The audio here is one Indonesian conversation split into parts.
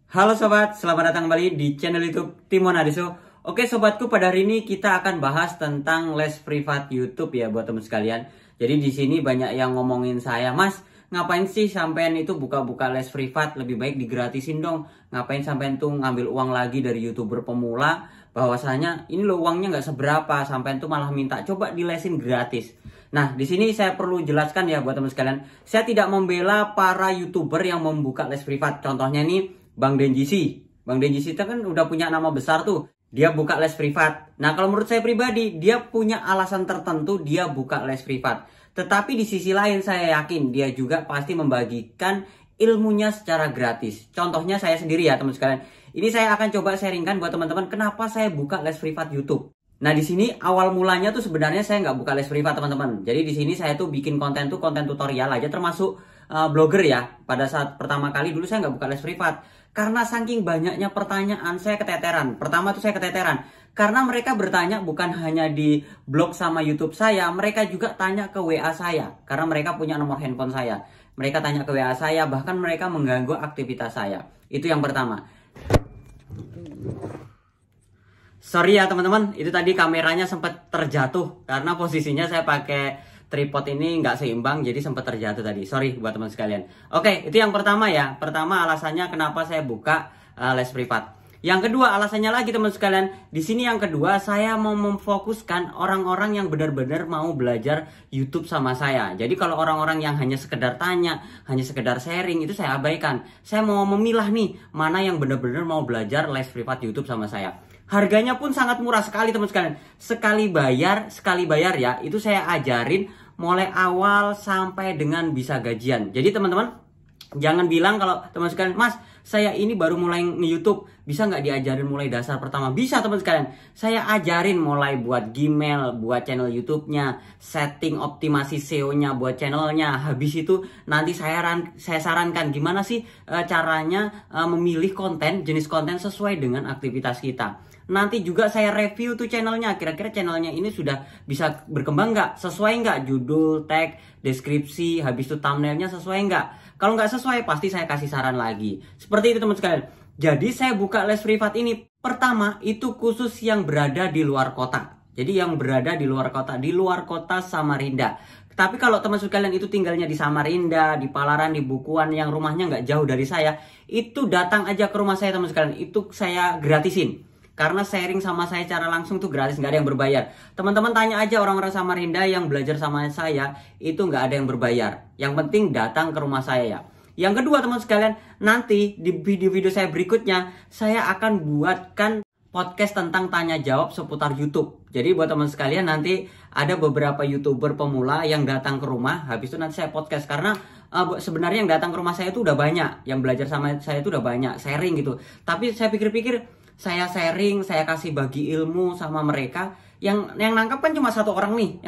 Halo sobat, selamat datang kembali di channel YouTube Timon Adeso. Oke sobatku, pada hari ini kita akan bahas tentang les privat YouTube ya buat teman sekalian. Jadi di sini banyak yang ngomongin saya, Mas, ngapain sih sampean itu buka-buka les privat, lebih baik digratisin dong. Ngapain sampean tuh ngambil uang lagi dari YouTuber pemula, bahwasanya ini lo uangnya nggak seberapa, sampean tuh malah minta coba dilesin gratis. Nah, di sini saya perlu jelaskan ya buat teman sekalian, saya tidak membela para YouTuber yang membuka les privat. Contohnya nih Bang Denjisi. Bang Denjisi itu kan udah punya nama besar tuh. Dia buka les privat. Nah, kalau menurut saya pribadi, dia punya alasan tertentu dia buka les privat. Tetapi di sisi lain saya yakin dia juga pasti membagikan ilmunya secara gratis. Contohnya saya sendiri ya teman sekalian. Ini saya akan coba sharingkan buat teman-teman kenapa saya buka les privat YouTube. Nah, di sini awal mulanya tuh sebenarnya saya nggak buka les privat teman-teman. Jadi di sini saya tuh bikin konten tutorial aja, termasuk blogger ya. Pada saat pertama kali dulu saya nggak buka les privat. Karena saking banyaknya pertanyaan saya keteteran. Pertama tuh saya keteteran. Karena mereka bertanya bukan hanya di blog sama YouTube saya. Mereka juga tanya ke WA saya. Karena mereka punya nomor handphone saya. Mereka tanya ke WA saya. Bahkan mereka mengganggu aktivitas saya. Itu yang pertama. Sorry ya teman-teman. Itu tadi kameranya sempat terjatuh. Karena posisinya saya pakai tripod ini nggak seimbang, jadi sempat terjatuh tadi. Sorry buat teman sekalian. Oke, itu yang pertama ya. Pertama alasannya kenapa saya buka les privat. Yang kedua alasannya lagi teman sekalian. Di sini yang kedua saya mau memfokuskan orang-orang yang benar-benar mau belajar YouTube sama saya. Jadi kalau orang-orang yang hanya sekedar tanya, hanya sekedar sharing, itu saya abaikan. Saya mau memilah nih mana yang benar-benar mau belajar les privat YouTube sama saya. Harganya pun sangat murah sekali teman sekalian. Sekali bayar ya, itu saya ajarin mulai awal sampai dengan bisa gajian. Jadi teman-teman, jangan bilang kalau teman sekalian, Mas, saya ini baru mulai nge-YouTube, bisa nggak diajarin mulai dasar pertama? Bisa teman sekalian. Saya ajarin mulai buat Gmail, buat channel YouTube-nya, setting optimasi SEO-nya buat channelnya. Habis itu nanti saya sarankan gimana sih caranya memilih konten, jenis konten sesuai dengan aktivitas kita. Nanti juga saya review tuh channelnya, kira-kira channelnya ini sudah bisa berkembang nggak? Sesuai nggak? Judul, tag, deskripsi, habis itu thumbnailnya sesuai nggak? Kalau nggak sesuai, pasti saya kasih saran lagi. Seperti itu teman sekalian. Jadi saya buka les privat ini. Pertama, itu khusus yang berada di luar kota. Jadi yang berada di luar kota Samarinda. Tapi kalau teman sekalian itu tinggalnya di Samarinda, di Palaran, di Bukuan, yang rumahnya nggak jauh dari saya, itu datang aja ke rumah saya teman sekalian. Itu saya gratisin. Karena sharing sama saya secara langsung tuh gratis, nggak ada yang berbayar. Teman-teman tanya aja orang-orang Samarinda yang belajar sama saya, itu nggak ada yang berbayar. Yang penting datang ke rumah saya ya. Yang kedua teman sekalian, nanti di video-video saya berikutnya, saya akan buatkan podcast tentang tanya jawab seputar YouTube. Jadi buat teman sekalian, nanti ada beberapa YouTuber pemula yang datang ke rumah, habis itu nanti saya podcast. Karena sebenarnya yang datang ke rumah saya itu udah banyak, yang belajar sama saya itu udah banyak, sharing gitu. Tapi saya pikir-pikir, saya sharing, saya kasih bagi ilmu sama mereka. Yang nangkap kan cuma satu orang nih,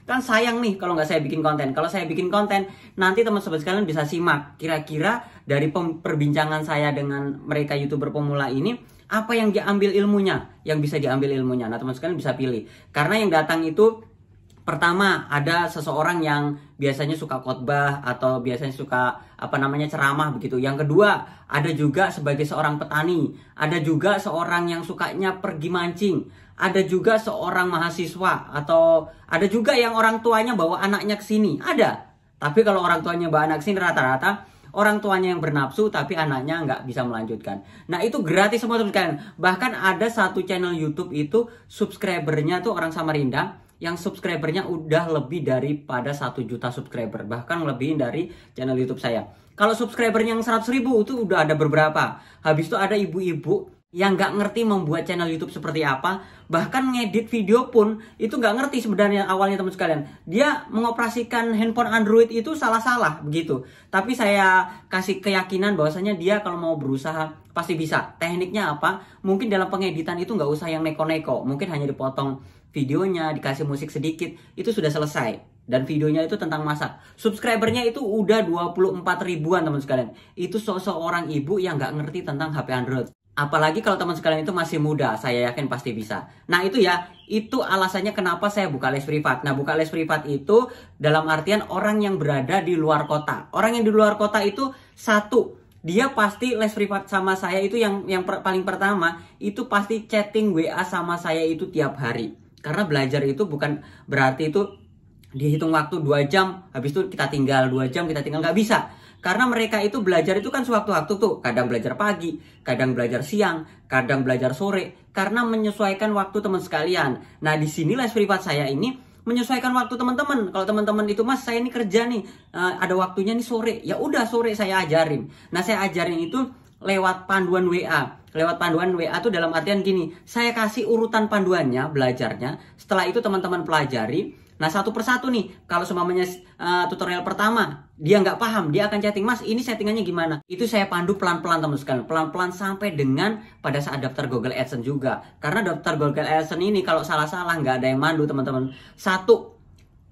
kan sayang nih kalau nggak saya bikin konten. Kalau saya bikin konten, nanti teman-teman sekalian bisa simak kira-kira dari perbincangan saya dengan mereka YouTuber pemula ini, apa yang diambil ilmunya, yang bisa diambil ilmunya. Nah, teman sekalian bisa pilih. Karena yang datang itu, pertama ada seseorang yang biasanya suka khotbah atau biasanya suka ceramah begitu. Yang kedua, ada juga sebagai seorang petani, ada juga seorang yang sukanya pergi mancing, ada juga seorang mahasiswa, atau ada juga yang orang tuanya bawa anaknya ke sini. Ada. Tapi kalau orang tuanya bawa anak ke sini, rata-rata orang tuanya yang bernafsu tapi anaknya nggak bisa melanjutkan. Nah, itu gratis semua teman-teman. Bahkan ada satu channel YouTube itu subscribernya tuh orang Samarinda, yang subscribernya udah lebih daripada 1 juta subscriber. Bahkan lebih dari channel YouTube saya. Kalau subscribernya yang 100.000 itu udah ada beberapa. Habis itu ada ibu-ibu yang nggak ngerti membuat channel YouTube seperti apa. Bahkan ngedit video pun itu nggak ngerti sebenarnya awalnya teman sekalian. Dia mengoperasikan handphone Android itu salah-salah begitu. Tapi saya kasih keyakinan bahwasanya dia kalau mau berusaha pasti bisa. Tekniknya apa? Mungkin dalam pengeditan itu nggak usah yang neko-neko. Mungkin hanya dipotong videonya, dikasih musik sedikit, itu sudah selesai. Dan videonya itu tentang masak. Subscribernya itu udah 24 ribuan teman sekalian. Itu seorang ibu yang nggak ngerti tentang HP Android. Apalagi kalau teman sekalian itu masih muda, saya yakin pasti bisa. Nah itu ya, itu alasannya kenapa saya buka les privat. Nah, buka les privat itu dalam artian orang yang berada di luar kota. Orang yang di luar kota itu, satu, dia pasti les privat sama saya itu paling pertama itu pasti chatting WA sama saya itu tiap hari. Karena belajar itu bukan berarti itu dihitung waktu 2 jam, habis itu kita tinggal 2 jam, kita tinggal, nggak bisa. Karena mereka itu belajar itu kan sewaktu-waktu tuh, kadang belajar pagi, kadang belajar siang, kadang belajar sore, karena menyesuaikan waktu teman sekalian. Nah, di sini les privat saya ini menyesuaikan waktu teman-teman. Kalau teman-teman itu, Mas, saya ini kerja nih, ada waktunya nih sore, ya udah sore saya ajarin. Nah, saya ajarin itu lewat panduan WA. Lewat panduan WA tuh dalam artian gini, saya kasih urutan panduannya, belajarnya. Setelah itu teman-teman pelajari. Nah, satu persatu nih, kalau semuanya tutorial pertama, dia nggak paham, dia akan chatting, Mas, ini settingannya gimana? Itu saya pandu pelan-pelan teman sekalian, pelan-pelan sampai dengan pada saat daftar Google AdSense juga. Karena daftar Google AdSense ini kalau salah-salah nggak ada yang mandu teman-teman. Satu,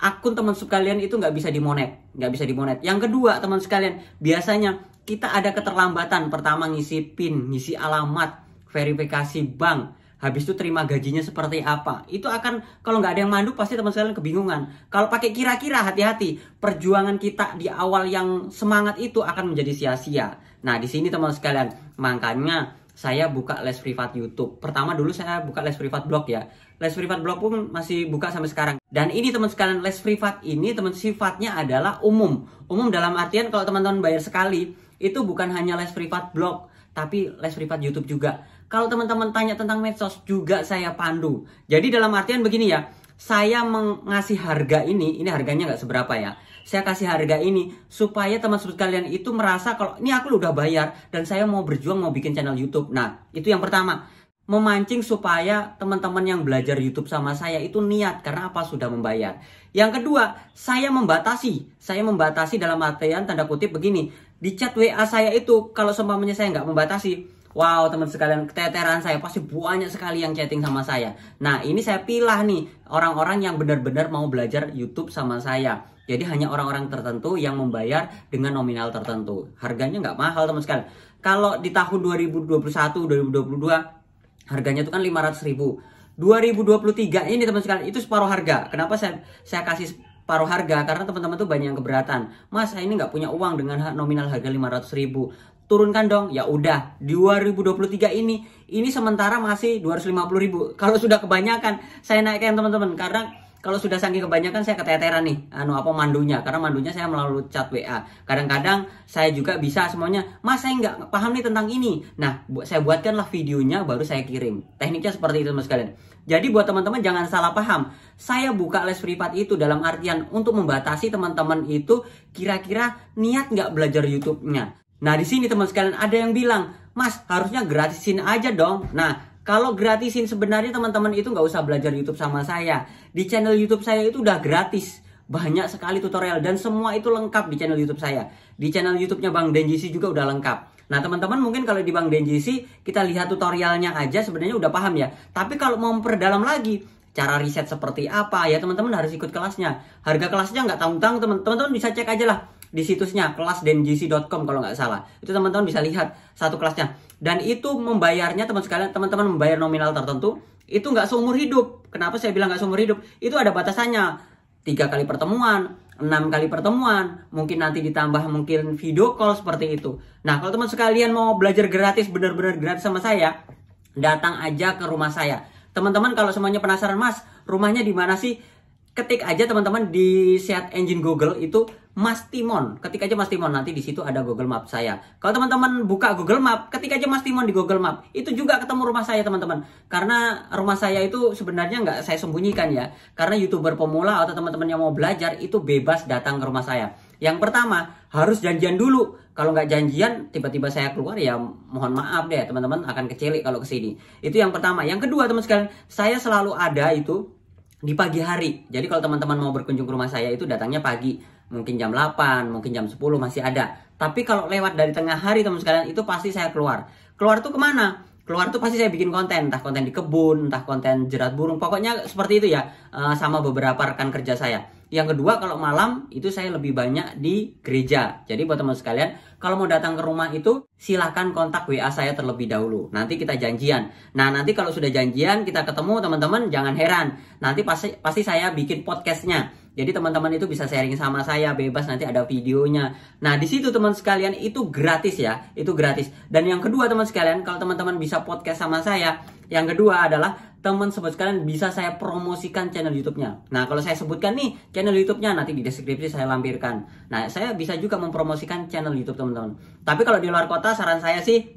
akun teman sekalian itu nggak bisa dimonet, nggak bisa dimonet. Yang kedua, teman sekalian, biasanya kita ada keterlambatan. Pertama ngisi PIN, ngisi alamat, verifikasi bank. Habis itu terima gajinya seperti apa. Itu akan, kalau nggak ada yang mandu pasti teman sekalian kebingungan. Kalau pakai kira-kira, hati-hati. Perjuangan kita di awal yang semangat itu akan menjadi sia-sia. Nah, di sini teman sekalian, makanya saya buka les privat YouTube. Pertama dulu saya buka les privat blog ya. Les privat blog pun masih buka sampai sekarang. Dan ini teman sekalian, les privat ini teman sifatnya adalah umum. Umum dalam artian kalau teman-teman bayar sekali, itu bukan hanya les privat blog, tapi les privat YouTube juga. Kalau teman-teman tanya tentang medsos juga saya pandu. Jadi dalam artian begini ya, saya mengasih harga ini harganya nggak seberapa ya. Saya kasih harga ini supaya teman-teman kalian itu merasa kalau ini aku udah bayar dan saya mau berjuang mau bikin channel YouTube. Nah, itu yang pertama. Memancing supaya teman-teman yang belajar YouTube sama saya itu niat karena apa, sudah membayar. Yang kedua, saya membatasi dalam artian tanda kutip begini. Di chat WA saya itu kalau seumpamanya saya nggak membatasi, wow teman sekalian, keteteran saya pasti banyak sekali yang chatting sama saya. Nah, ini saya pilah nih orang-orang yang benar-benar mau belajar YouTube sama saya. Jadi hanya orang-orang tertentu yang membayar dengan nominal tertentu. Harganya nggak mahal teman sekalian. Kalau di tahun 2021, 2022 harganya itu kan 500.000. 2023 ini teman sekalian itu separuh harga. Kenapa saya kasih separuh harga? Karena teman-teman tuh banyak yang keberatan. Mas, saya ini nggak punya uang dengan nominal harga 500.000. Turunkan dong. Ya udah, 2023 ini sementara masih 250.000. Kalau sudah kebanyakan saya naikkan teman-teman, karena kalau sudah saking kebanyakan saya keteteran nih mandunya, karena mandunya saya melalui chat WA. Kadang-kadang saya juga bisa semuanya, Mas saya nggak paham nih tentang ini. Nah, saya buatkanlah videonya baru saya kirim. Tekniknya seperti itu teman sekalian. Jadi buat teman-teman jangan salah paham. Saya buka les privat itu dalam artian untuk membatasi teman-teman itu kira-kira niat nggak belajar YouTube-nya. Nah, di sini teman sekalian ada yang bilang, Mas harusnya gratisin aja dong. Nah, kalau gratisin sebenarnya teman-teman itu nggak usah belajar YouTube sama saya. Di channel YouTube saya itu udah gratis. Banyak sekali tutorial dan semua itu lengkap di channel YouTube saya. Di channel YouTube-nya Bang Denjisi juga udah lengkap. Nah, teman-teman mungkin kalau di Bang Denjisi kita lihat tutorialnya aja sebenarnya udah paham ya. Tapi kalau mau memperdalam lagi, cara riset seperti apa ya teman-teman harus ikut kelasnya. Harga kelasnya nggak tanggung-tanggung, teman-teman bisa cek aja lah di situsnya kelasdenjisi.com kalau nggak salah. Itu teman-teman bisa lihat satu kelasnya. Dan itu membayarnya teman-teman membayar nominal tertentu itu nggak seumur hidup. Kenapa saya bilang nggak seumur hidup? Itu ada batasannya. 3 kali pertemuan, 6 kali pertemuan, mungkin nanti ditambah mungkin video call seperti itu. Nah, kalau teman sekalian mau belajar gratis, benar-benar gratis sama saya, datang aja ke rumah saya. Teman-teman kalau semuanya penasaran, Mas, rumahnya di mana sih? Ketik aja teman-teman di search engine Google itu Mas Timon. Ketik aja Mas Timon, nanti di situ ada Google Map saya. Kalau teman-teman buka Google Map, ketik aja Mas Timon di Google Map. Itu juga ketemu rumah saya teman-teman. Karena rumah saya itu sebenarnya nggak saya sembunyikan ya. Karena YouTuber pemula atau teman-teman yang mau belajar itu bebas datang ke rumah saya. Yang pertama, harus janjian dulu. Kalau nggak janjian, tiba-tiba saya keluar ya mohon maaf deh teman-teman, akan kecelik kalau kesini. Itu yang pertama. Yang kedua teman sekalian, saya selalu ada itu di pagi hari. Jadi kalau teman-teman mau berkunjung ke rumah saya itu datangnya pagi. Mungkin jam 8, mungkin jam 10 masih ada. Tapi kalau lewat dari tengah hari teman sekalian itu pasti saya keluar. Keluar tuh kemana? Keluar tuh pasti saya bikin konten. Entah konten di kebun, entah konten jerat burung. Pokoknya seperti itu ya. Sama beberapa rekan kerja saya. Yang kedua kalau malam itu saya lebih banyak di gereja. Jadi buat teman sekalian, kalau mau datang ke rumah itu silahkan kontak WA saya terlebih dahulu. Nanti kita janjian. Nah, nanti kalau sudah janjian kita ketemu teman-teman, jangan heran. Nanti pasti saya bikin podcastnya. Jadi teman-teman itu bisa sharing sama saya bebas, nanti ada videonya. Nah, di situ teman sekalian itu gratis ya, itu gratis. Dan yang kedua teman sekalian, kalau teman-teman bisa podcast sama saya, yang kedua adalah teman sobat sekalian bisa saya promosikan channel YouTube-nya. Nah, kalau saya sebutkan nih channel YouTube-nya nanti di deskripsi saya lampirkan. Nah, saya bisa juga mempromosikan channel YouTube teman-teman. Tapi kalau di luar kota saran saya sih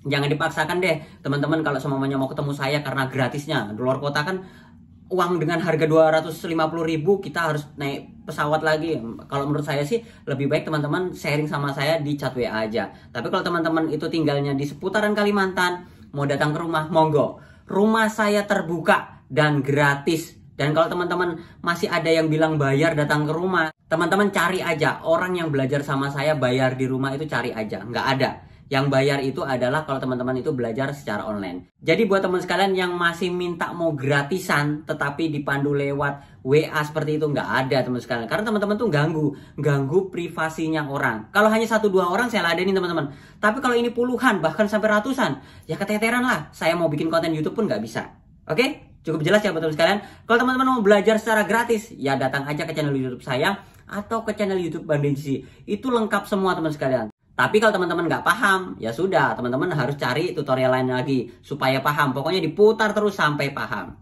jangan dipaksakan deh teman-teman, kalau semuanya mau ketemu saya karena gratisnya. Di luar kota kan uang dengan harga 250.000 kita harus naik pesawat lagi. Kalau menurut saya sih lebih baik teman-teman sharing sama saya di chat WA aja. Tapi kalau teman-teman itu tinggalnya di seputaran Kalimantan, mau datang ke rumah, monggo. Rumah saya terbuka dan gratis. Dan kalau teman-teman masih ada yang bilang bayar datang ke rumah, teman-teman cari aja orang yang belajar sama saya bayar di rumah, itu cari aja, nggak ada. Yang bayar itu adalah kalau teman-teman itu belajar secara online. Jadi buat teman sekalian yang masih minta mau gratisan tetapi dipandu lewat WA seperti itu, nggak ada teman sekalian. Karena teman-teman tuh ganggu privasinya orang. Kalau hanya 1-2 orang saya ladenin teman-teman. Tapi kalau ini puluhan bahkan sampai ratusan, ya keteteran lah. Saya mau bikin konten YouTube pun nggak bisa. Oke? Cukup jelas ya buat teman sekalian. Kalau teman-teman mau belajar secara gratis, ya datang aja ke channel YouTube saya atau ke channel YouTube Bang Densi. Itu lengkap semua teman sekalian. Tapi kalau teman-teman nggak paham, ya sudah, teman-teman harus cari tutorial lain lagi supaya paham. Pokoknya diputar terus sampai paham.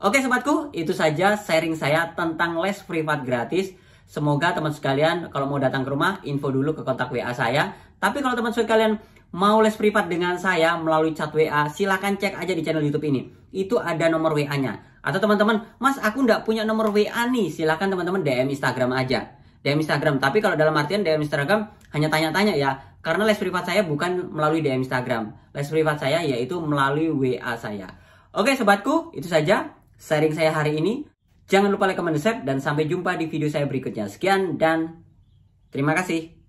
Oke sobatku, itu saja sharing saya tentang les privat gratis. Semoga teman sekalian kalau mau datang ke rumah, info dulu ke kontak WA saya. Tapi kalau teman sekalian mau les privat dengan saya melalui chat WA, silahkan cek aja di channel YouTube ini. Itu ada nomor WA-nya. Atau teman-teman, Mas aku nggak punya nomor WA nih, silahkan teman-teman DM Instagram aja. DM Instagram, tapi kalau dalam artian DM Instagram hanya tanya-tanya ya, karena les privat saya bukan melalui DM Instagram. Les privat saya yaitu melalui WA saya. Oke sobatku, itu saja sharing saya hari ini. Jangan lupa like, comment, share, dan sampai jumpa di video saya berikutnya. Sekian dan terima kasih.